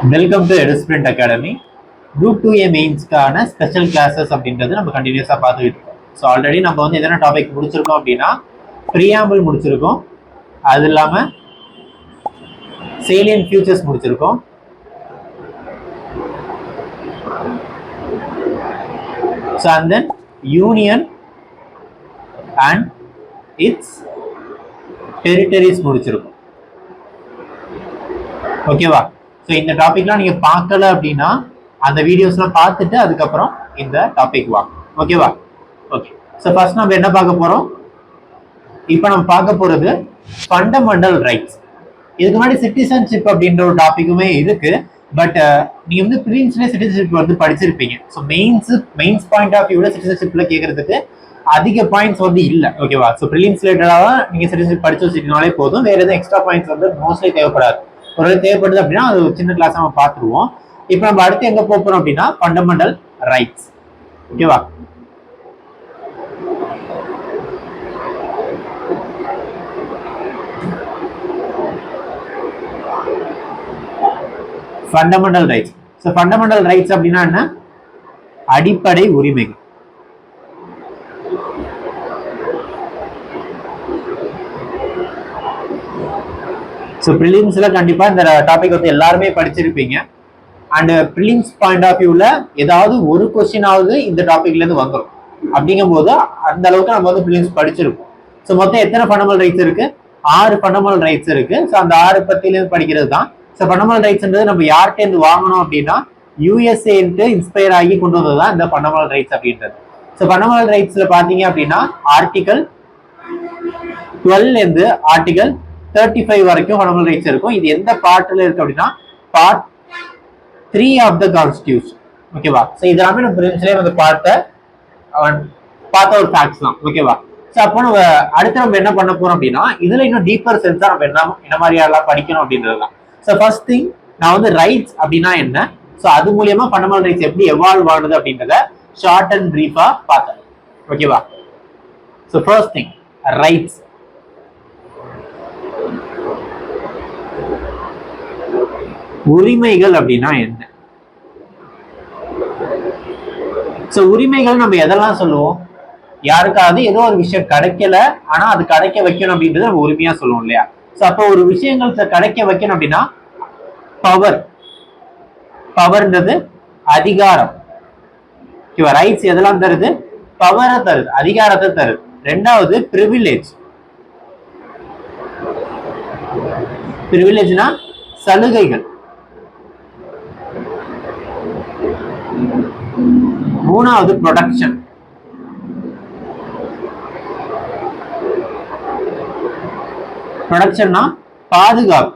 Welcome to EduSprint Academy. Group 2A மெயின்ஸ்க்கான special classes அப்படின்றது நம்ம கண்டினியூஸாக பார்த்துக்கிட்டு இருக்கோம். ஸோ ஆல்ரெடி நம்ம வந்து எதனா டாபிக் முடிச்சிருக்கோம் அப்படின்னா ப்ரீஆம்பிள் முடிச்சிருக்கோம், அது இல்லாமல் சேலியன் ஃபியூச்சர்ஸ் முடிச்சிருக்கோம், so and then union and it's territories முடிச்சிருக்கோம். ஓகேவா? ஸோ இந்த டாபிக்லாம் நீங்கள் பார்க்கல அப்படின்னா அந்த வீடியோஸ்லாம் பார்த்துட்டு அதுக்கப்புறம் இந்த டாபிக் வாங்க. ஓகேவா? ஓகே. ஸோ ஃபர்ஸ்ட் நம்ம என்ன பார்க்க போகிறோம்? இப்போ நம்ம பார்க்க போகிறது ஃபண்டமெண்டல் ரைட்ஸ். இதுக்கு முன்னாடி சிட்டிசன்ஷிப் அப்படின்ற ஒரு டாபிக்குமே இருக்கு. பட் நீங்க வந்து ப்ரீலிம்ஸ்லேயே சிட்டிசன்ஷிப் வந்து படிச்சிருப்பீங்க. ஸோ மெயின்ஸ் பாயிண்ட் ஆஃப் வியூவில் சிட்டிசன்ஷிப்ல கேட்கறதுக்கு அதிக பாயிண்ட்ஸ் வந்து இல்லை. ஓகேவா? ஸோ ப்ரிலிம்ஸ் ரிலேட்டடாக நீங்கள் சிட்டிசன்ஷிப் படிச்சு வச்சுக்கினாலே போதும். வேறு எதுவும் எக்ஸ்ட்ரா பாயிண்ட்ஸ் வந்து மோஸ்ட்லி தேவைப்படாது. ஒரு தேவைப்படுது அப்படின்னா அது சின்ன கிளாஸ் நம்ம பார்த்துருவோம். இப்போ நம்ம அடுத்து எங்க போறோம் அப்படின்னா ஃபண்டமெண்டல் ரைட்ஸ். ஓகேவா? Fundamental rights. So fundamental rights அப்படின்னா என்ன? அடிப்படை உரிமைகள். ஸோ ப்ரிலிம்ஸ்ல கண்டிப்பா இந்த டாபிக் வந்து எல்லாருமே படிச்சிருப்பீங்க. அண்ட் ப்ரிலிம்ஸ் பாயிண்ட் ஆஃப் வியூல ஏதாவது ஒரு கொஸ்டினாவது இந்த டாபிக்ல இருந்து வந்துடும். அப்படிங்கும் போது அந்த அளவுக்கு நம்ம வந்து ப்ரிலிம்ஸ் படிச்சிருக்கோம். ஸோ மொத்தம் எத்தனை ஃபண்டமெண்டல் ரைட்ஸ் இருக்கு? 6 ஃபண்டமெண்டல் ரைட்ஸ் இருக்கு. ஸோ அந்த 6 பத்தியிலிருந்து படிக்கிறது தான். ஸோ ஃபண்டமெண்டல் ரைட்ஸ்ன்றது நம்ம யார்கிட்ட இருந்து வாங்கணும் அப்படின்னா யூஎஸ்ஏன்ட்டு இன்ஸ்பயர் ஆகி கொண்டு வந்தது தான் இந்த ஃபண்டமெண்டல் ரைட்ஸ் அப்படின்றது. ஸோ ஃபண்டமெண்டல் ரைட்ஸ்ல பாத்தீங்க அப்படின்னா ஆர்டிகல் 12 இருந்து ஆர்டிகல் 35 வரைக்கும் ஃபண்டமெண்டல் ரைட்ஸ் இருக்கும். இது எந்த பார்ட்ல இருக்கு அப்படின்னா பார்ட் 3 ஆஃப் த கான்ஸ்டிடியூஷன். ஓகேவா? ஸோ இதெல்லாமே நம்ம ப்ரிலிம்ஸ்லயே வந்து பார்த்த ஒரு ஃபேக்ட்ஸ் தான். ஓகேவா? ஸோ அப்போ நம்ம அடுத்து நம்ம என்ன பண்ண போறோம் அப்படின்னா இதுல இன்னும் டீப்பர் சென்ஸா நம்ம என்ன மாதிரி எல்லாம் படிக்கணும் அப்படின்றது தான். ஸோ ஃபர்ஸ்ட் திங் நான் வந்து ரைட்ஸ் அப்படின்னா என்ன, ஸோ அது மூலியமா ஃபண்டமெண்டல் ரைட்ஸ் எப்படி எவால்வ் ஆகுது அப்படின்றத ஷார்ட் அண்ட் பிரீஃபா பார்த்தேன். ஓகேவா? So first thing rights. உரிமைகள் அப்படின்னா என்ன? சோ உரிமைகள் நம்ம எதெல்லாம் சொல்லுவோம்? யாருக்காவது ஏதோ ஒரு விஷயம் கிடைக்கல, ஆனா அது கிடைக்க வைக்கணும் அப்படின்றது நம்ம உரிமையா சொல்லுவோம் இல்லையா? சோ அப்போ ஒரு விஷயங்கள் கிடைக்க வைக்கணும் அப்படின்னா பவர்ன்றது அதிகாரம். ரைட்ஸ் எதெல்லாம் தருது? பவரை தருது, அதிகாரத்தை தருது. ரெண்டாவது பிரிவிலேஜ். பிரிவிலேஜ்னா சலுகைகள். மூணாவது ப்ரொடக்ஷன். ப்ரொடக்ஷன்னா பாதுகாப்பு.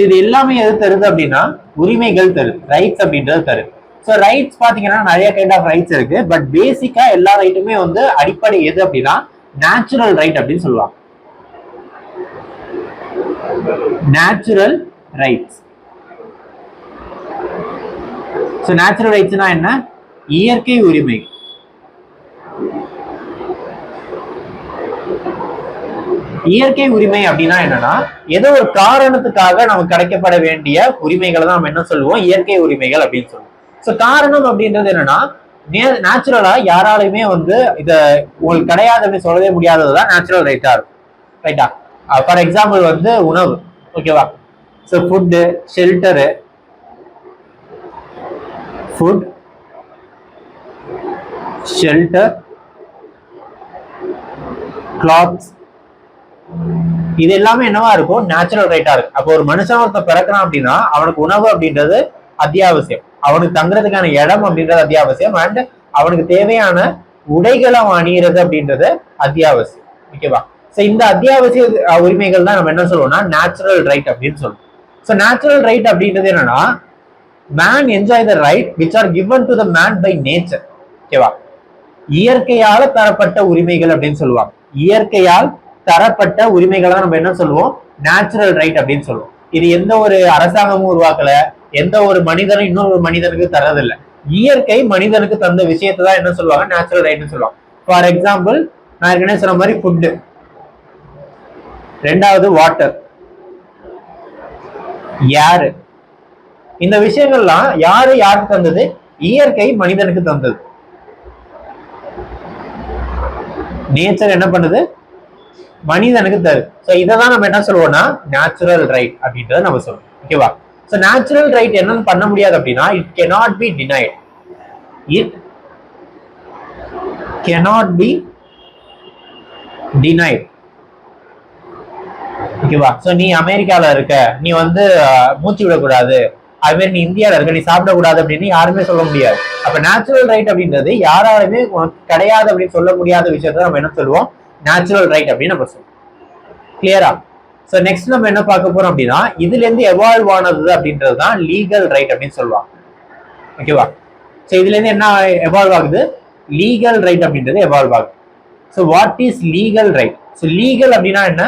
இது எல்லாமே எது தருது அப்படின்னா உரிமைகள் தருது, ரைட்ஸ் அப்படின்றது தருது. ஸோ ரைட்ஸ் பாத்தீங்கன்னா நிறைய கைண்ட் ஆஃப் ரைட்ஸ் இருக்கு. பட் பேசிக்கா எல்லா ரைட்டுமே வந்து அடிப்படை எது அப்படின்னா நேச்சுரல் ரைட் அப்படின்னு சொல்லுவாங்க. Natural rights. ஸோ நேச்சுரல் ரைட்ஸ்னா என்ன? இயற்கை உரிமை. இயற்கை உரிமை அப்படின்னா என்னன்னா ஏதோ ஒரு காரணத்துக்காக நமக்கு கிடைக்கப்பட வேண்டிய உரிமைகளை தான் நம்ம என்ன சொல்லுவோம்? இயற்கை உரிமைகள் அப்படின்னு சொல்லுவோம். ஸோ காரணம் அப்படின்றது என்னன்னா நேச்சுரலா யாராலுமே வந்து இத உங்களுக்கு கிடையாது அப்படின்னு சொல்லவே முடியாததுதான் நேச்சுரல் ரைட்டா இருக்கும். ரைட்டா? ஃபார் எக்ஸாம்பிள் வந்து உணவு. ஓகேவா? So food, shelter, food, shelter, clothes, இது எல்லாமே என்னவா இருக்கும்? நேச்சுரல் ரைட்டா இருக்கு. அப்போ ஒரு மனுஷன் ஒருத்த பிறக்கிறான் அப்படின்னா அவனுக்கு உணவு அப்படின்றது அத்தியாவசியம், அவனுக்கு தங்குறதுக்கான இடம் அப்படின்றது அத்தியாவசியம், அண்ட் அவனுக்கு தேவையான உடைகளை அணிகிறது அப்படின்றது அத்தியாவசியம். ஓகேவா? ஸோ இந்த அத்தியாவசிய உரிமைகள் தான் நம்ம என்ன சொல்லுவோம்னா நேச்சுரல் ரைட் அப்படின்னு சொல்லுவோம். ஸோ நேச்சுரல் ரைட் அப்படின்றது என்னன்னா man enjoy the right which are given to the man by nature. ஓகேவா? இயற்கையால தரப்பட்ட உரிமைகள் அப்படின்னு சொல்லுவாங்க. இயற்கையால் தரப்பட்ட உரிமைகளை நம்ம என்ன சொல்லுவோம்? நேச்சுரல் ரைட் அப்படின்னு சொல்லுவோம். இது எந்த ஒரு அரசாங்கமும் உருவாக்கல, எந்த ஒரு மனிதனும் இன்னொரு மனிதனுக்கு தரதில்லை. இயற்கை மனிதனுக்கு தந்த விஷயத்தை தான் என்ன சொல்லுவாங்க? நேச்சுரல் ரைட்னு சொல்லுவாங்க. ஃபார் எக்ஸாம்பிள் நான் ஏற்கனவே சொன்ன மாதிரி ஃபுட்டு, ரெண்டாவது வாட்டர், யாரு? இந்த விஷயங்கள்லாம் யாருக்கு தந்தது? இயற்கை மனிதனுக்கு தந்தது. நேச்சர் என்ன பண்ணுது? மனிதனுக்கு தருது. ஸோ இதான் நம்ம என்ன சொல்லுவோம்னா நேச்சுரல் ரைட் அப்படின்றத நம்ம சொல்லுவோம். ஓகேவா? ஸோ நேச்சுரல் ரைட் என்னன்னு பண்ண முடியாது அப்படின்னா it cannot be denied. It cannot be denied. ஓகேவா? ஸோ நீ அமெரிக்கால இருக்க, நீ வந்து மூச்சு விடக்கூடாது, அதுவே நீ இந்தியாவில் இருக்க, நீ சாப்பிடக்கூடாது அப்படின்னு யாருமே சொல்ல முடியாது. அப்ப நேச்சுரல் ரைட் அப்படின்றது யாராலுமே கிடையாது அப்படின்னு சொல்ல முடியாத விஷயத்த நம்ம என்ன சொல்லுவோம்? நேச்சுரல் ரைட் அப்படின்னு நம்ம சொல்லுவோம். கிளியரா? ஸோ நெக்ஸ்ட் நம்ம என்ன பார்க்க போறோம் அப்படின்னா இதுல இருந்து எவால்வ் ஆனது அப்படின்றது தான் லீகல் ரைட் அப்படின்னு சொல்லுவாங்க. ஓகேவா? ஸோ இதுல இருந்து என்ன எவால்வ் ஆகுது? லீகல் ரைட் அப்படின்றது எவால்வ் ஆகுது. So what is legal right? So legal அப்படின்னா என்ன?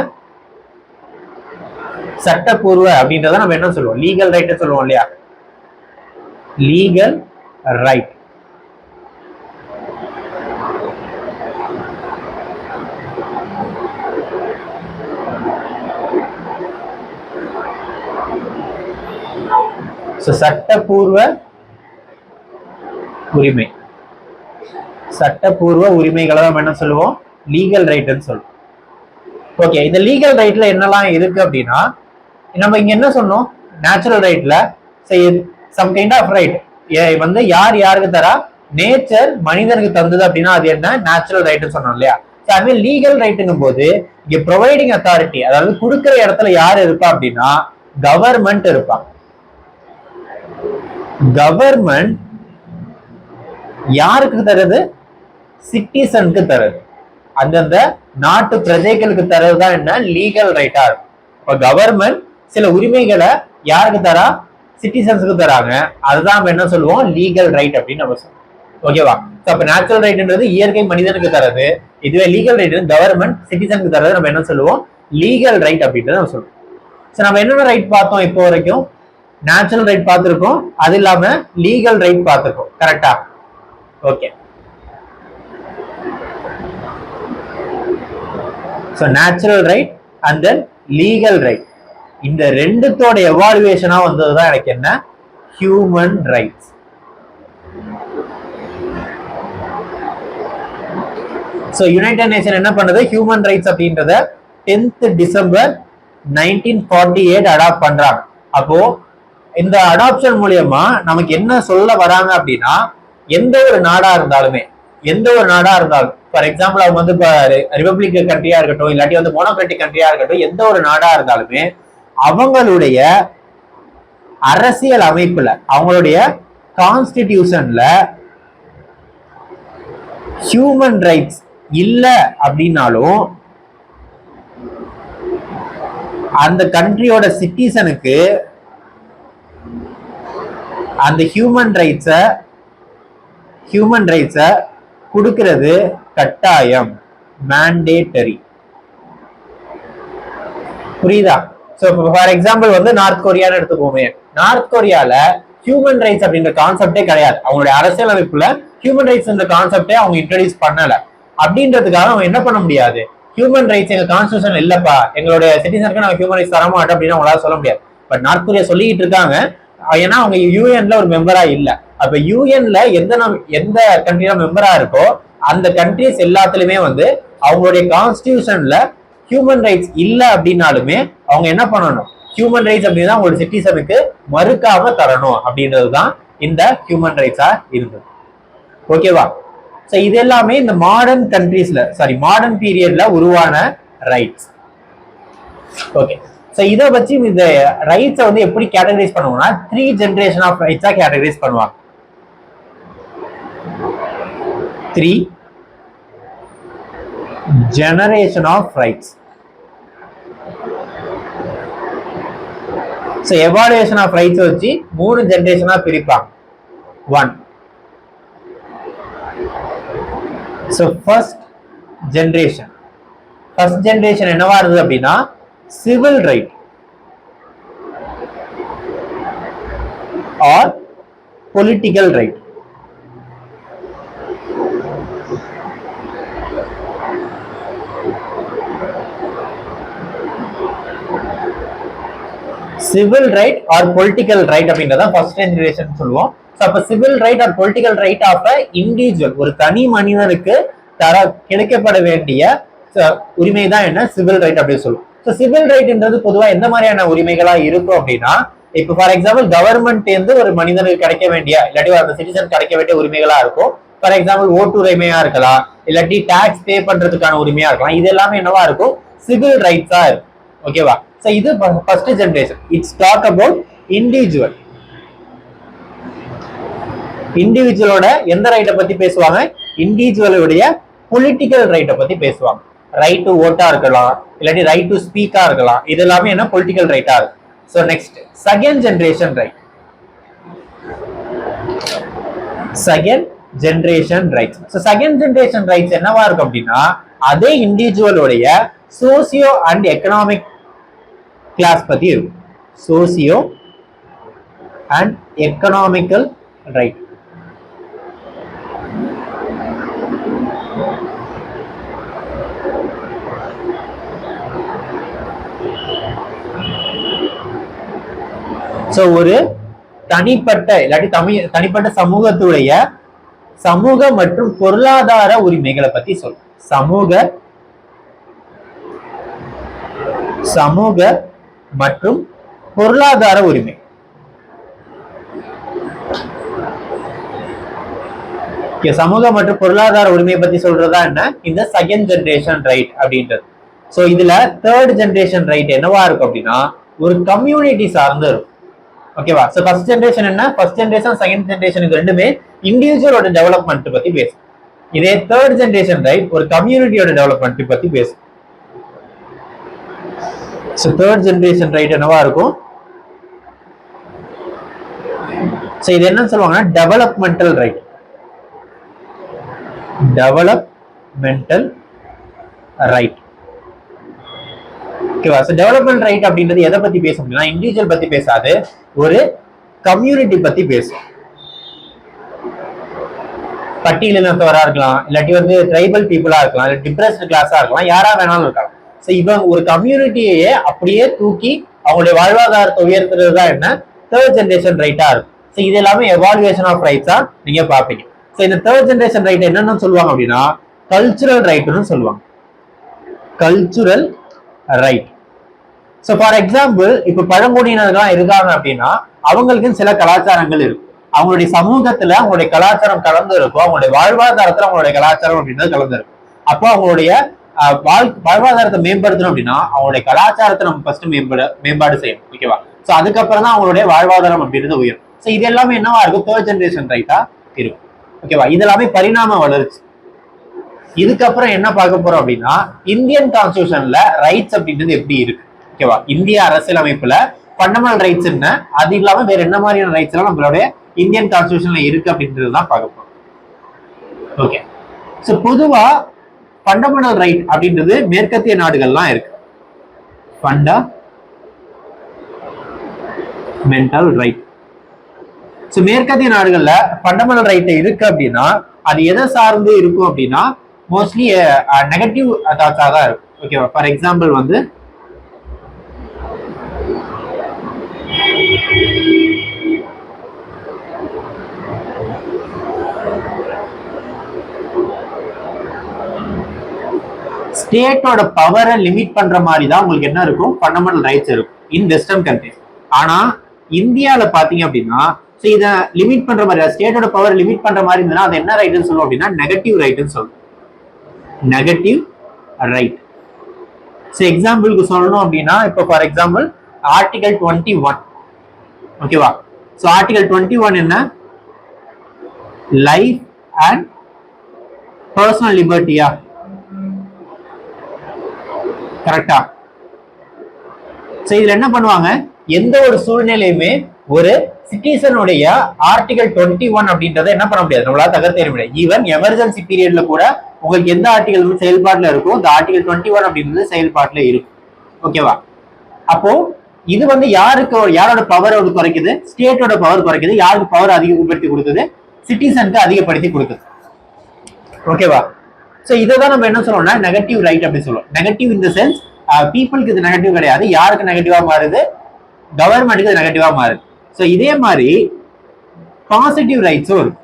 சட்டப்பூர்வ அப்படின்றத நம்ம என்ன சொல்லுவோம்? லீகல் ரைட் சொல்லுவோம் இல்லையா? Legal right. சட்டப்பூர்வ உரிமை. சட்டப்பூர்வ உரிமைகளை நம்ம என்ன சொல்லுவோம்? லீகல் ரைட்னு சொல்லுவோம். ஓகே, இந்த லீகல் ரைட்ல என்னெல்லாம் இருக்கு அப்படின்னா நம்ம இங்க என்ன சொன்னோம்? நேச்சுரல் ரைட்ல சம் கைண்ட் ஆஃப் ரைட் வந்து யாருக்கு தரா? நேச்சர் மனிதனுக்கு தந்தது அப்படின்னா அது என்ன? நேச்சுரல் ரைட்னு சொன்னோம் இல்லையா? அதுவே லீகல் ரைட்டுங்கும் போது இங்க ப்ரொவைடிங் அத்தாரிட்டி, அதாவது கொடுக்கிற இடத்துல யார் இருப்பா அப்படின்னா கவர்மெண்ட் இருப்பா. கவர்மெண்ட் யாருக்கு தருது? சிட்டிசனுக்கு தருது. அந்தந்த நாட்டு பிரஜைகளுக்கு தரதுதான் என்ன? லீகல் ரைட்டா இருக்கும். இப்ப கவர்மெண்ட் சில உரிமைகளை யாருக்கு தரா? சிட்டிசன்ஸுக்கு தராங்க. அதுதான் நம்ம என்ன சொல்லுவோம்? லீகல் ரைட் அப்படின்னு நம்ம சொல்லுவோம். ஓகேவா? அப்ப நேச்சுரல் ரைட்ன்றது இயற்கை மனிதனுக்கு தரது. இதுவே லீகல் ரைட் கவர்மெண்ட் சிட்டிசனுக்கு தரது நம்ம என்ன சொல்லுவோம்? லீகல் ரைட் அப்படின்றத நம்ம சொல்லுவோம். சோ நம்ம என்னென்ன ரைட் பார்த்தோம் இப்போ வரைக்கும்? நேச்சுரல் ரைட் பார்த்திருக்கோம், அது இல்லாம லீகல் ரைட் பார்த்திருக்கோம். கரெக்டா? Okay. So natural right and then legal right, இந்த ரெண்டுத்தோட எவாலுவேஷனா வந்ததுதான் எனக்கு என்ன? Human rights. So united nation என்ன பண்ணுது? ஹியூமன் ரைட்ஸ் அப்படின்றத 10th டிசம்பர் 1948 அடாப்ட் பண்றாங்க. அப்போ இந்த அடாப்ஷன் மூலியமா நமக்கு என்ன சொல்ல வராங்க அப்படின்னா எந்த ஒரு நாடா இருந்தாலுமே, ஃபார் எக்ஸாம்பிள் அவங்க வந்து ரிபப்ளிக் கண்ட்ரியா இருக்கட்டும், இல்லாட்டி வந்து மோனோக்ராட்டிக் கண்ட்ரியா இருக்கட்டும், எந்த ஒரு நாடா இருந்தாலுமே அவங்களுடைய அரசியல் அமைப்புல, அவங்களுடைய கான்ஸ்டிடியூஷன்ல ஹியூமன் ரைட்ஸ் இல்ல அப்படின்னாலும் அந்த கண்ட்ரியோட சிட்டிசனுக்கு அந்த ஹியூமன் ரைட்ஸ கொடுக்கிறது கட்டாயம், மேண்டேட்டரி. புரியுதா? சோ ஃபார் எக்ஸாம்பிள் வந்து நார்த் கொரியான்னு எடுத்துக்கோமே. நார்த் கொரியால ஹியூமன் ரைட்ஸ் அப்படின்ற கான்செப்டே கிடையாது. அவங்களுடைய அரசியல் அமைப்புல ஹியூமன் ரைட்ஸ் இந்த கான்செப்டே அவங்க இன்ட்ரோடியூஸ் பண்ணல. அப்படின்றதுக்காக அவங்க என்ன பண்ண முடியாது? ஹியூமன் ரைட்ஸ் எங்க கான்ஸ்டிடியூஷன் இல்லப்பா, எங்களுடைய சிட்டிசனுக்கு நாங்க ஹியூமன் ரைட்ஸ் தர மாட்டோம் அப்படின்னு அவங்களால சொல்ல முடியாது. பட் நார்த் கொரியா சொல்லிட்டு இருக்காங்க, ஏன்னா அவங்க யூஎன்ல ஒரு மெம்பரா இல்ல. அப்ப யூஎன்ல எந்த கண்ட்ரில மெம்பரா இருக்கோ அந்த கண்ட்ரிஸ் எல்லாத்துலயுமே வந்து அவங்களுடைய கான்ஸ்டிடியூஷன்ல ஹியூமன் ரைட்ஸ் இல்ல அப்படின்னாலுமே அவங்க என்ன பண்ணணும்? ஹியூமன் ரைட்ஸ் அப்படின்னா அவங்களோட சிட்டிசனுக்கு மறுக்காம தரணும் அப்படின்றதுதான் இந்த ஹியூமன் ரைட்ஸா இருந்தது. ஓகேவா? சோ இது எல்லாமே இந்த மாடர்ன் கண்ட்ரீஸ்ல, மாடர்ன் பீரியட்ல உருவான ரைட்ஸ். ஓகே. சோ இத வச்சு இந்த ரைட்ஸை வந்து எப்படி கேட்டகரைஸ் பண்ணுவாங்கன்னா 3 ஜெனரேஷன் ஆஃப் ரைட்ஸா கேட்டகரைஸ் பண்ணுவாங்க. 3 generation of rights. So evaluation of rights வச்சு 3 ஜெனரேஷனா பிரிப்பாங்க. 1. So first generation என்னவா இருந்தது அப்படின்னா civil right or political right. Civil right or political right அப்படின்றத ஃபர்ஸ்ட் ஜெனரேஷன் சொல்லுவோம். ஸோ அப்போ civil right or political right of a individual, ஒரு தனி மனிதனுக்கு கிடைக்கப்பட வேண்டிய உரிமை தான் என்ன சிவில் ரைட் அப்படின்னு சொல்லுவோம். ஸோ சிவில் ரைட்ன்றது பொதுவாக எந்த மாதிரியான உரிமைகளா இருக்கும் அப்படின்னா, இப்போ ஃபார் எக்ஸாம்பிள் கவர்மெண்ட் ஒரு மனிதனுக்கு கிடைக்க வேண்டிய இல்லாட்டி அந்த சிட்டிசன் கிடைக்க வேண்டிய உரிமைகளா இருக்கும். ஃபார் எக்ஸாம்பிள் ஓட்டு உரிமையா இருக்கலாம், இல்லாட்டி டாக்ஸ் பே பண்றதுக்கான உரிமையா இருக்கலாம். இது எல்லாமே என்னவா இருக்கும், சிவில் ரைட்ஸா இருக்கும். ஓகேவா? ஸோ இது first generation. It's talk about individual. இண்டிவிஜுவலோட எந்த ரைட்டை பத்தி பேசுவாங்க, இண்டிவிஜுவலுடைய பொலிட்டிக்கல் ரைட்டை பத்தி பேசுவாங்க. ரைட் டு ஓட்டா இருக்கலாம், இல்லாட்டி ரைட் டு ஸ்பீக்கா இருக்கலாம். இது எல்லாமே என்ன பொலிட்டிக்கல் ரைட்டா இருக்கு. So next second generation right. Second generation rights. So second generation rights என்னவா இருக்கும் அப்படின்னா, அதே இண்டிவிஜுவலுடைய சோசியோ அண்ட் எக்கனாமிக் கிளாஸ் பத்தி இருக்கும். Socio and economical right. So ஒரு தனிப்பட்ட இல்லாட்டி தனிப்பட்ட சமூகத்துடைய சமூக மற்றும் பொருளாதார உரிமைகளை பத்தி சொல்லும். சமூக மற்றும் பொருளாதார உரிமை. சமூக மற்றும் பொருளாதார உரிமையை பத்தி சொல்றதா என்ன இந்த செகண்ட் ஜெனரேஷன் ரைட் அப்படின்றது. ஸோ இதுல தேர்ட் ஜெனரேஷன் ரைட் என்னவா இருக்கும் அப்படின்னா, ஒரு கம்யூனிட்டி சார்ந்து இருக்கும். ஓகேவா? ஸோ ஃபர்ஸ்ட் ஜெனரேஷன் என்ன, ஃபர்ஸ்ட் ஜெனரேஷன் செகண்ட் ஜெனரேஷன் இது ரெண்டுமே இண்டிவிஜுவலோட டெவலப்மெண்ட் பத்தி பேசும். இதே தேர்ட் ஜெனரேஷன் ரைட் ஒரு கம்யூனிட்டியோட டெவலப்மெண்ட் பத்தி பேசும். ஸோ தேர்ட் ஜெனரேஷன் ரைட் என்னவா இருக்கும், ஸோ இது என்னன்னு சொல்லுவாங்கன்னா டெவலப்மெண்டல் ரைட். Developmental right. ஓகேவா? ஸோ டெவலப்மெண்ட் ரைட் அப்படின்றது எதை பத்தி பேசும் அப்படின்னா, இண்டிவிஜுவல் பத்தி பேசாது, ஒரு கம்யூனிட்டி பத்தி பேசும். பட்டியலினத்தவரா இருக்கலாம், இல்லாட்டி ட்ரைபல் பீப்புளா இருக்கலாம், இல்லை டிப்ரெஸ்ட் கிளாஸா இருக்கலாம், யாரா வேணாலும் இருக்கலாம். ஸோ இவங்க ஒரு கம்யூனிட்டியே அப்படியே தூக்கி அவங்களுடைய வாழ்வாதாரத்தை உயர்த்துறது தான் என்ன தேர்ட் ஜெனரேஷன் ரைட்டா இருக்கும். ஸோ இது எல்லாமே எவாலுவேஷன் ஆஃப் ரைட்ஸா நீங்க பாப்பீங்க. ஸோ இந்த தேர்ட் ஜெனரேஷன் ரைட் என்னன்னு சொல்லுவாங்க அப்படின்னா, கல்ச்சுரல் ரைட்னு சொல்லுவாங்க. Cultural right. So for example இப்போ பழங்குடியினர்கள்லாம் இருக்காங்க அப்படின்னா, அவங்களுக்கு சில கலாச்சாரங்கள் இருக்கும். அவங்களுடைய சமூகத்துல அவங்களுடைய கலாச்சாரம் கலந்து இருக்கும், அவங்களுடைய வாழ்வாதாரத்துல அவங்களுடைய கலாச்சாரம் அப்படின்றது கலந்து இருக்கும். அப்போ அவங்களுடைய வாழ்வாதாரத்தை மேம்படுத்தணும் அப்படின்னா அவங்களுடைய கலாச்சாரத்தை நம்ம ஃபர்ஸ்ட் மேம்பாடு செய்யணும். ஓகேவா? ஸோ அதுக்கப்புறம் தான் அவங்களுடைய வாழ்வாதாரம் அப்படின்றது உயரும். ஸோ இது எல்லாமே என்னவா இருக்கும், தேர்ட் ஜெனரேஷன் ரைட்டா இருக்கும். ஓகேவா? இது எல்லாமே பரிணாம வளர்ச்சி. இதுக்கப்புறம் என்ன பார்க்க போறோம் அப்படின்னா, இந்தியன் கான்ஸ்டிடியூஷன்ல ரைட்ஸ் அப்படின்றது எப்படி இருக்கு. ஓகேவா? இந்திய அரசியலமைப்புல ஃபண்டமெண்டல் ரைட்ஸ் என்ன, அது இல்லாம வேற என்ன மாதிரியான ரைட்ஸ் எல்லாம் நம்மளுடைய இந்தியன் கான்ஸ்டிடியூஷன்ல இருக்கு அப்படின்றது தான் பார்க்க போறோம். ஓகே. ஸோ பொதுவா ஃபண்டமெண்டல் ரைட் அப்படின்றது மேற்கத்திய நாடுகள்லாம் இருக்கு. Fundamental right. ஸோ மேற்கத்திய நாடுகள்ல ஃபண்டமெண்டல் ரைட் இருக்கு அப்படின்னா அது எதை சார்ந்து இருக்கும் அப்படின்னா, மோஸ்ட்லி நெகட்டிவ் தாட்ஸா தான் இருக்கும். ஓகேவா? ஃபார் எக்ஸாம்பிள் ஸ்டேட்டோட பவரை லிமிட் பண்ற மாதிரி தான் உங்களுக்கு என்ன இருக்கும், ஃபண்டமெண்டல் ரைட்ஸ் இருக்கும் இன் வெஸ்டர்ன் கண்ட்ரிஸ். ஆனா இந்தியாவில பாத்தீங்க அப்படின்னா, இதை லிமிட் பண்ற மாதிரி, ஸ்டேட்டோட பவர் லிமிட் பண்ற மாதிரி இருந்ததுன்னா அது என்ன ரைட்னு சொல்லுவோம் அப்படின்னா நெகட்டிவ் ரைட்னு சொல்லுவோம். Negative right. ஸோ எக்ஸாம்பிளுக்கு சொல்லணும் அப்படின்னா, இப்போ ஃபார் எக்ஸாம்பிள் ஆர்டிகல் 21. ஓகேவா? ஸோ ஆர்டிகல் 21 என்ன, லைஃப் அண்ட் பர்சனல் லிபர்ட்டியா? கரெக்டா? ஸோ இதுல என்ன பண்ணுவாங்க, எந்த ஒரு சூழ்நிலையுமே ஒரு சிட்டிசனுடைய ஆர்டிகல் 21 அப்படின்றத என்ன பண்ண முடியாது, நம்மளால தகர்த்தெறிய முடியாது. ஈவன் எமர்ஜென்சி பீரியட்ல கூட உங்களுக்கு எந்த ஆர்டிகல் செயல்பாட்டுல இருக்கும், இந்த ஆர்டிகல் 21 அப்படின்றது செயல்பாட்டுல இருக்கும். ஓகேவா? அப்போ இது யாரோட பவர் குறைக்குது, ஸ்டேட்டோட பவர் குறைக்குது. யாருக்கு பவர் அதிகப்படுத்தி கொடுக்குது, சிட்டிசனுக்கு அதிகப்படுத்தி கொடுக்குது. ஓகேவா? ஸோ இதை தான் நம்ம என்ன சொல்றோம்னா நெகட்டிவ் ரைட் அப்படின்னு சொல்லுவோம். நெகட்டிவ் இன் த சென்ஸ் பீப்புளுக்கு இது நெகட்டிவ் கிடையாது. யாருக்கு நெகட்டிவா மாறுது, கவர்மெண்ட்டுக்கு நெகட்டிவா மாறுது. ஸோ இதே மாதிரி பாசிட்டிவ் ரைட்ஸும் இருக்கு.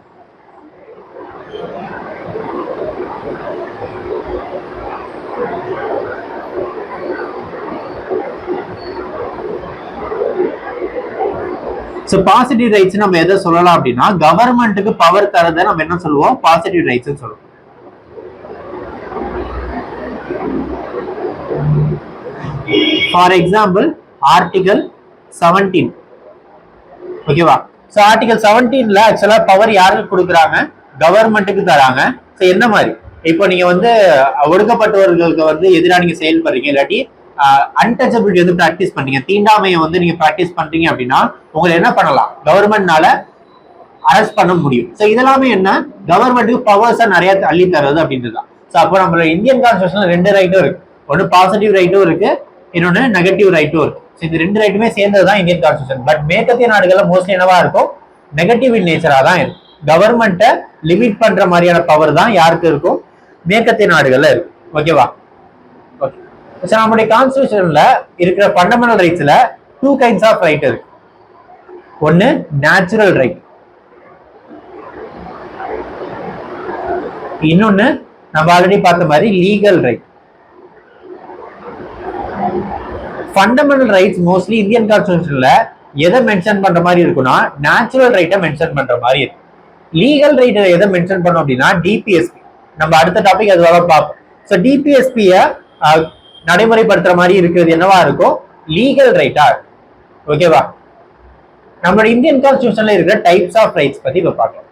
ஸோ பாசிட்டிவ் ரைட்ஸ் நம்ம எதை சொல்லலாம் அப்படின்னா, கவர்மெண்ட்டுக்கு பவர் தரதை நம்ம என்ன சொல்லுவோம், பாசிட்டிவ் ரைட்ஸ் சொல்லுவோம். For example article 17. ஓகேவா? ஸோ ஆர்டிகல் 17ல ஆக்சுவலா பவர் யாருக்கு கொடுக்குறாங்க, கவர்மெண்ட்டுக்கு தராங்க. ஸோ என்ன மாதிரி இப்போ நீங்க வந்து ஒடுக்கப்பட்டவர்களுக்கு வந்து எதிராக நீங்க செயல்படுறீங்க, இல்லாட்டி அன்டச்சபிலிட்டி வந்து பிராக்டிஸ் பண்றீங்க, தீண்டாமையை வந்து நீங்க பிராக்டிஸ் பண்றீங்க அப்படின்னா உங்களை என்ன பண்ணலாம், கவர்மெண்ட்னால அரெஸ்ட் பண்ண முடியும். ஸோ இதெல்லாமே என்ன, கவர்மெண்ட்டுக்கு பவர்ஸா நிறைய அள்ளி தருது அப்படின்றது தான். ஸோ அப்போ நம்மளோட இந்தியன் கான்ஸ்டியூஷன்ல 2 ரைட்டும் இருக்கு. ஒன்று பாசிட்டிவ் ரைட்டும் இருக்கு, இன்னொன்று நெகட்டிவ் ரைட்டும் இருக்கு. ஸோ இந்த 2 ரைட்டுமே சேர்ந்தது தான் இந்தியன் கான்ஸ்டியூஷன். பட் மேற்கத்திய நாடுகள்ல மோஸ்ட்லி என்னவா இருக்கும், நெகட்டிவ் இன் நேச்சரா தான் இருக்கும். கவர்மெண்ட்டை லிமிட் பண்ற மாதிரியான பவர் தான் யாருக்கு இருக்கும், மேற்கத்திய நாடுகள்ல இருக்கு. ஓகேவா? ஓகே. ஸோ நம்மளுடைய கான்ஸ்டியூஷன்ல இருக்கிற ஃபண்டமெண்டல் ரைட்ஸ்ல 2 கைண்ட்ஸ் ஆஃப் ரைட் இருக்கு. ஒன்னு நேச்சுரல் ரைட், இன்னொன்னு நம்ம ஆல்ரெடி பார்த்த மாதிரி legal right. Fundamental rights mostly Indian கான்ஸ்டியூஷன்ல எதை மென்ஷன் பண்ற மாதிரி இருக்குன்னா, நேச்சுரல் ரைட்டை மென்ஷன் பண்ற மாதிரி இருக்கு. லீகல் ரைட்டை எதை மென்ஷன் பண்ணோம் அப்படின்னா, டிபிஎஸ்பி. நம்ம அடுத்த டாபிக் அதுவாக பார்ப்போம். ஸோ டிபிஎஸ்பியை நடைமுறைப்படுத்துற மாதிரி இருக்கிறது என்னவா இருக்கும், லீகல் ரைட்டா. ஓகேவா? நம்மளோட இந்தியன் கான்ஸ்டியூஷன்ல இருக்கிற டைப்ஸ் ஆஃப் ரைட்ஸ் பத்தி இப்ப பார்க்கலாம்.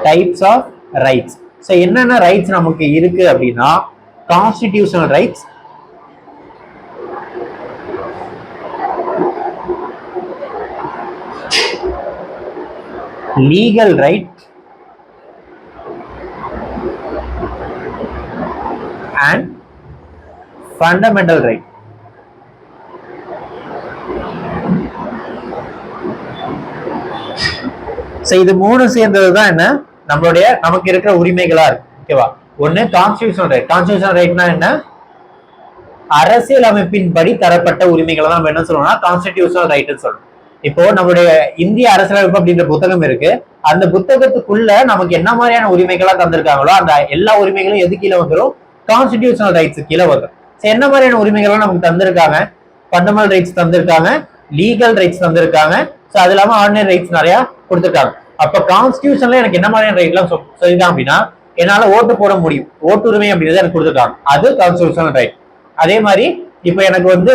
Types of rights. ஸோ என்னென்ன ரைட்ஸ் நமக்கு இருக்கு அப்படின்னா, constitutional rights, legal right and fundamental right. So இது 3 சேர்ந்தது தான் என்ன, நம்மளுடைய நமக்கு இருக்கிற உரிமைகளா இருக்கு. ஓகேவா? ஒன்னு கான்ஸ்டிடியூஷனல் ரைட். கான்ஸ்டிடியூஷனல் ரைட்னா என்ன, அரசியல் அமைப்பின் படி தரப்பட்ட உரிமைகளை தான் நம்ம என்ன சொல்றோம்னா கான்ஸ்டிடியூஷனல் ரைட் சொல்றோம். இப்போ நம்மளுடைய இந்திய அரசியலமைப்பு அப்படின்ற புத்தகம் இருக்கு. அந்த புத்தகத்துக்குள்ள நமக்கு என்ன மாதிரியான உரிமைகளா தந்திருக்காங்களோ அந்த எல்லா உரிமைகளும் எது கீழே வந்துடும், கான்ஸ்டிடியூஷனல் ரைட்ஸ் கீழே வந்துடும். என்ன மாதிரியான உரிமைகள்லாம் நமக்கு தந்திருக்காங்க, ஃபண்டமெண்டல் ரைட்ஸ் தந்திருக்காங்க, லீகல் ரைட்ஸ் தந்திருக்காங்க. ஸோ அது இல்லாம ஆர்டினரி ரைட்ஸ் நிறைய கொடுத்துருக்காங்க. அப்ப கான்ஸ்டிடியூஷன்ல எனக்கு என்ன மாதிரியான ரைட் எல்லாம் சொல்லிருக்காங்க அப்படின்னா, என்னால ஓட்டு போட முடியும், ஓட்டுரிமை அப்படின்றத எனக்கு கொடுத்துருக்காங்க, அது கான்ஸ்டிடியூஷனல் ரைட். அதே மாதிரி இப்போ எனக்கு வந்து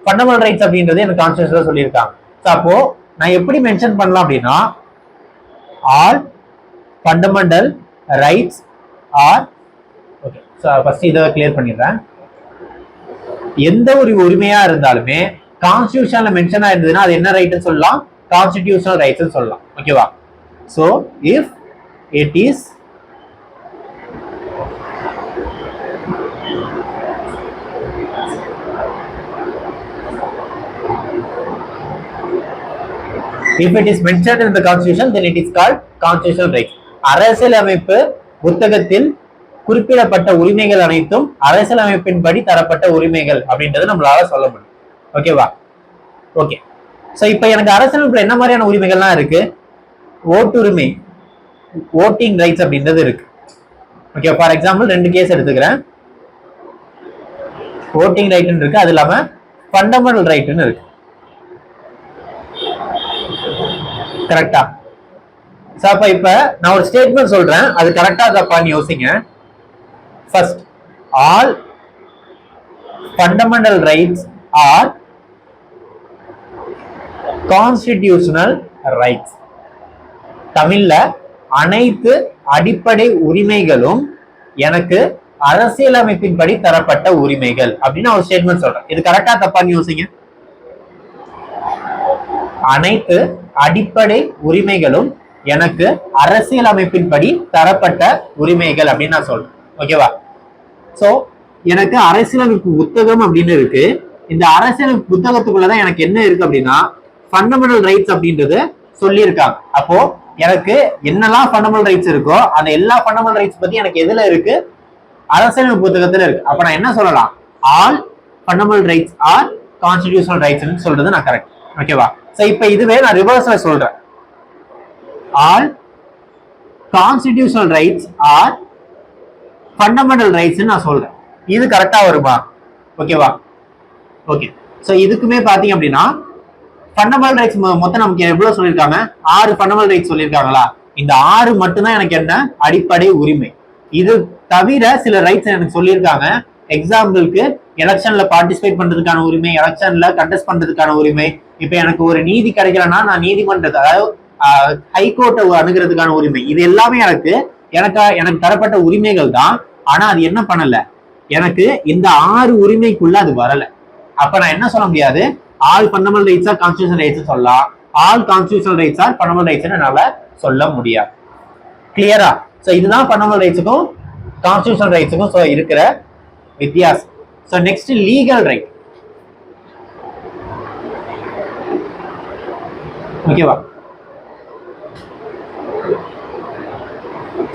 ஃபண்டமெண்டல் ரைட்ஸ் அப்படின்றது எனக்கு கான்ஸ்டிடியூஷன்ல சொல்லியிருக்காங்க. ஸோ அப்போ நான் எப்படி மென்ஷன் பண்ணலாம் அப்படின்னா, all fundamental rights are, okay first இதை கிளியர் பண்ணிடுறேன். எந்த ஒரு உரிமையா இருந்தாலுமே கான்ஸ்டிடியூஷன்ல மென்ஷன் ஆயிருந்ததுன்னா அது என்ன ரைட்னு சொல்லலாம், கான்ஸ்டிடியூஷனல் ரைட்ஸ் சொல்லலாம். ஓகேவா? So if it is mentioned in the constitution, then it is called constitutional rights. அரசியலமைப்பு புத்தகத்தில் குறிப்பிடப்பட்ட உரிமைகள் அனைத்தும் அரசியலமைப்பின் படி தரப்பட்ட உரிமைகள் அப்படின்றது நம்மளால சொல்ல முடியும். ஓகேவா? ஓகே. சோ இப்போ எனக்கு அரசியலமைப்புல என்ன மாதிரியான உரிமைகள்லாம் இருக்கு, ஓட்டுரிமை, ஓட்டிங் ரைட்ஸ் அப்படின்றது இருக்கு. ஓகே, ஃபார் எக்ஸாம்பிள் 2 கேஸ் எடுத்துக்கிறேன். ஓட்டிங் ரைட்னு இருக்கு, அது இல்லாம ஃபண்டமெண்டல் ரைட்னு இருக்கு. கரெக்டா? சோ அப்ப இப்ப நான் ஒரு ஸ்டேட்மெண்ட் சொல்றேன், அது கரெக்டா தப்பான்னு யோசிங்க. First, all fundamental rights are constitutional rights. தமிழ்ல அனைத்து அடிப்படை உரிமைகளும் எனக்கு அரசியலமைப்பின் படி தரப்பட்ட உரிமைகள் அப்படின்னு ஒரு ஸ்டேட்மெண்ட் சொல்றேன். இது கரெக்டா தப்பான்னு யோசிங்க. அனைத்து அடிப்படை உரிமைகளும் எனக்கு அரசியலமைப்பின் படி தரப்பட்ட உரிமைகள் அப்படின்னு நான் சொல்றேன். ஓகேவா? சோ எனக்கு அரசியலமைப்பு புத்தகம் அப்படின்னு இருக்கு, இந்த அரசியல் புத்தகத்துக்குள்ளதான் எனக்கு என்ன இருக்கு அப்படின்னா ஃபண்டமெண்டல் ரைட்ஸ் அப்படின்றது சொல்லியிருக்காங்க. அப்போ எனக்கு என்னெல்லாம் ஃபண்டமெண்டல் ரைட்ஸ் இருக்கோ அந்த எல்லா ஃபண்டமெண்டல் ரைட்ஸ் பத்தி எனக்கு எதுல இருக்கு, அரசியல் புத்தகத்துல இருக்கு. அப்ப நான் என்ன சொல்லலாம், all fundamental rights are constitutional rights சொல்றது நான் கரெக்ட். ஓகேவா? சோ இப்போ இதுவே நான் ரிவர்ஸ்ல சொல்றேன், all constitutional rights are fundamental rights நான் சொல்றேன். இது கரெக்டா வருமா? ஓகேவா? ஓகே. சோ இதுக்குமே பாத்தீங்க அப்படின்னா ஃபண்டமெண்டல் ரைட்ஸ் மொத்தம் நமக்கு எவ்வளவு சொல்லியிருக்காங்க, 6 ஃபண்டமெண்டல் ரைட்ஸ் சொல்லியிருக்காங்களா? இந்த 6 மட்டும்தான் எனக்கு என்ன, அடிப்படை உரிமை. இது தவிர சில ரைட்ஸ் எனக்கு சொல்லியிருக்காங்க. எக்ஸாம்பிளுக்கு எலெக்ஷன்ல பார்ட்டிசிபேட் பண்றதுக்கான உரிமை, எலெக்ஷன்ல கண்டெஸ்ட் பண்றதுக்கான உரிமை. இப்ப எனக்கு ஒரு நீதி கிடைக்கலன்னா நான் நீதிமன்றத்தை, அதாவது ஹைகோர்ட்டை அணுகிறதுக்கான உரிமை. இது எல்லாமே எனக்கு தரப்பட்ட உரிமைகள் தான். ஆனா அது என்ன பண்ணல, எனக்கு இந்த 6 உரிமைக்குள்ள அது வரல. அப்ப நான் என்ன சொல்ல முடியாது, all fundamental rights are constitutional rights சொல்லலாம், all constitutional rights are fundamental rights என்னால சொல்ல முடியாது. கிளியரா? சோ இதுதான் ஃபண்டமெண்டல் ரைட்ஸுக்கும் கான்ஸ்டிடியூஷனல் ரைட்ஸுக்கும் இருக்கிற வித்தியாசம். So next legal right. ஓகேவா?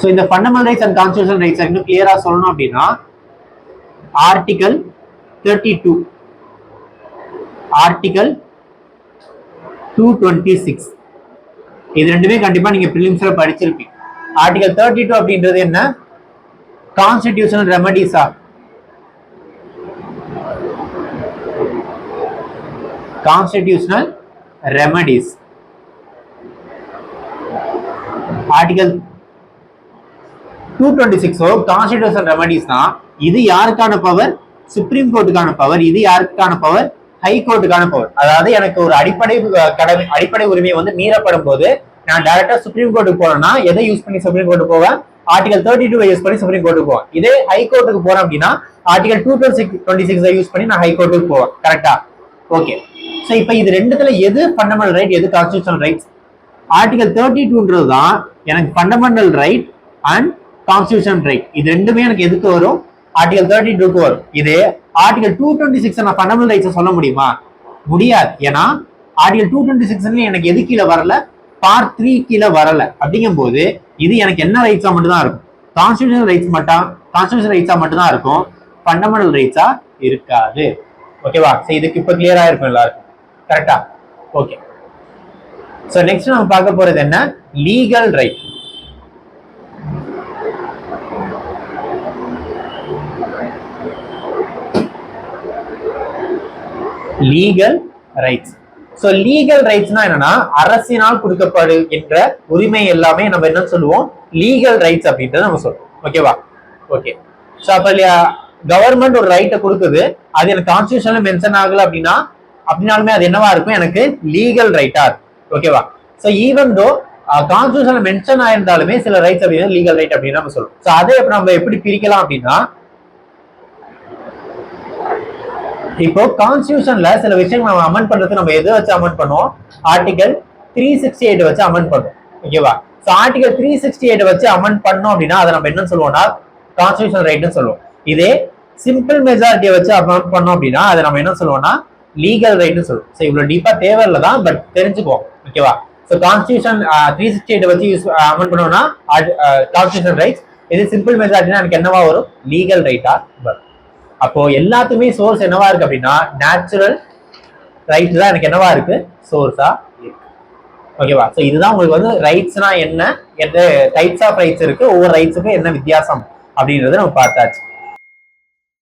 சோ இந்த fundamental rights and constitutional rights இன்னும் கிளியரா சொல்லணும் அப்படின்னா ஆர்டிகல் 32, ஆர்டிகல் 226 இது ரெண்டுமே கண்டிப்பா நீங்க பிலிம்ஸ்ல படிச்சிருப்பீங்க. ஆர்டிகல் 32 அப்படின்றது என்ன, கான்ஸ்டிடியூஷனல் ரெமடிஸா, constitutional remedies. Article 226 constitutional remedies தான். இது யாருக்கான பவர், சுப்ரீம் கோர்ட்டுக்கான பவர். இது யாருக்கான பவர், ஹை கோர்ட்டுக்கான பவர். அதாவது எனக்கு ஒரு அடிப்படை உரிமை வந்து மீறப்படும் போது நான் டைரக்டா சுப்ரீம் கோர்ட்டுக்கு போறேன்னா எதை யூஸ் பண்ணி சுப்ரீம் கோர்ட்டுக்கு போவேன், ஆர்டிகல் 32 யூஸ் பண்ணி சுப்ரீம் கோர்ட்டுக்கு போவேன். இதே ஹை கோர்ட்டுக்கு போறேன் அப்படின்னா ஆர்டிகல் 226 யூஸ் பண்ணி நான் ஹை கோர்ட்டுக்கு போவேன். கரெக்டா? ஓகே. சோ இப்போ இது ரெண்டுத்துல எது ஃபண்டமெண்டல் ரைட், எது கான்ஸ்டிடியூஷனல் ரைட்ஸ்? ஆர்டிகல் 32 தான் எனக்கு fundamental right and constitutional right. இது ரெண்டுமே எனக்கு எதுக்கு வரும், ஆர்டிகல் 32க்கு வரும். இதே ஆர்டிகல் 226 நான் ஃபண்டமெண்டல் ரைட்ஸ் சொல்ல முடியுமா? முடியாது. ஏன்னா ஆர்டிகல் 226 எனக்கு எது கீழே வரல, பார்ட் 3 கீழே வரல. அப்படிங்கும் போது இது எனக்கு என்ன ரைட்ஸா மட்டும் தான் இருக்கும், கான்ஸ்டிடியூஷனல் ரைட்ஸா மட்டும் தான் இருக்கும், ஃபண்டமெண்டல் ரைட்ஸா இருக்காது. ஓகேவா? சோ இதுக்கு இப்ப கிளியரா இருக்கும் எல்லாருக்கும். கரெக்டா? ஓகே. சோ நெக்ஸ்ட் நம்ம பார்க்க போறது என்ன, legal right. Legal rights. So legal ரைட்ஸ்னா என்னன்னா அரசினால் கொடுக்கப்படுகின்ற உரிமை எல்லாமே நம்ம என்ன சொல்லுவோம், லீகல் ரைட்ஸ் அப்படின்றத நம்ம சொல்லுவோம். ஓகேவா? ஓகே. சோ அப்ப கவர்மெண்ட் ஒரு ரைட்டை கொடுக்குது, அது எனக்கு கான்ஸ்டிடியூஷன்ல மென்ஷன் ஆகல அப்படின்னாலுமே அது என்னவா இருக்கும், எனக்கு லீகல் ரைட்டா இருக்கும். ஓகேவா? சோ ஈவன் தோ கான்ஸ்டிடியூஷன்ல மென்ஷன் ஆயிருந்தாலுமே சில ரைட்ஸ் அப்படின்னா லீகல் ரைட் அப்படின்னு நம்ம சொல்லுவோம். சோ அதை நம்ம எப்படி பிரிக்கலாம் அப்படின்னா, இப்போ கான்ஸ்டிடியூஷன்ல சில விஷயங்கள் நம்ம அமெண்ட் பண்றது, நம்ம எதை வச்சு அமெண்ட் பண்ணுவோம், ஆர்டிகல் 368 வச்சு அமெண்ட் பண்ணுவோம். ஓகேவா? சோ ஆர்டிகல் 368 வச்சு அமெண்ட் பண்ணோம் அப்படின்னா அதை நம்ம என்ன சொல்லுவோம்னா கான்ஸ்டிடியூஷனல் ரைட்னு சொல்லுவோம். இதே சிம்பிள் மெஜாரிட்டியை வச்சு அமெண்ட் பண்ணோம் அப்படின்னா அதை நம்ம என்ன சொல்லுவோம்னா லீகல் ரைட்னு சொல்லுவோம். சோ இவ்வளவு டீப்பா தேவையில்லை தான், பட் தெரிஞ்சுக்குவோம். ஓகேவா? சோ கான்ஸ்டிடியூஷன் 368 வச்சு அமெண்ட் பண்ணோம்னா கான்ஸ்டிடியூஷனல் ரைட்ஸ். இது சிம்பிள் மெஜாரிட்டினா எனக்கு என்னவா வரும், லீகல் ரைட்டா வரும். அப்போ எல்லாத்துக்குமே சோர்ஸ் என்னவா இருக்கு அப்படின்னா நேச்சுரல் ரைட் தான் எனக்கு என்னவா இருக்கு, சோர்ஸா இருக்கு. ஓகேவா? சோ இதுதான் உங்களுக்கு வந்து ரைட்ஸ்னா என்ன, டைப்ஸ் ஆஃப் ரைட்ஸ் இருக்கு, ஒவ்வொரு ரைட்ஸுக்கும் என்ன வித்தியாசம் அப்படின்றத நம்ம பார்த்தாச்சு.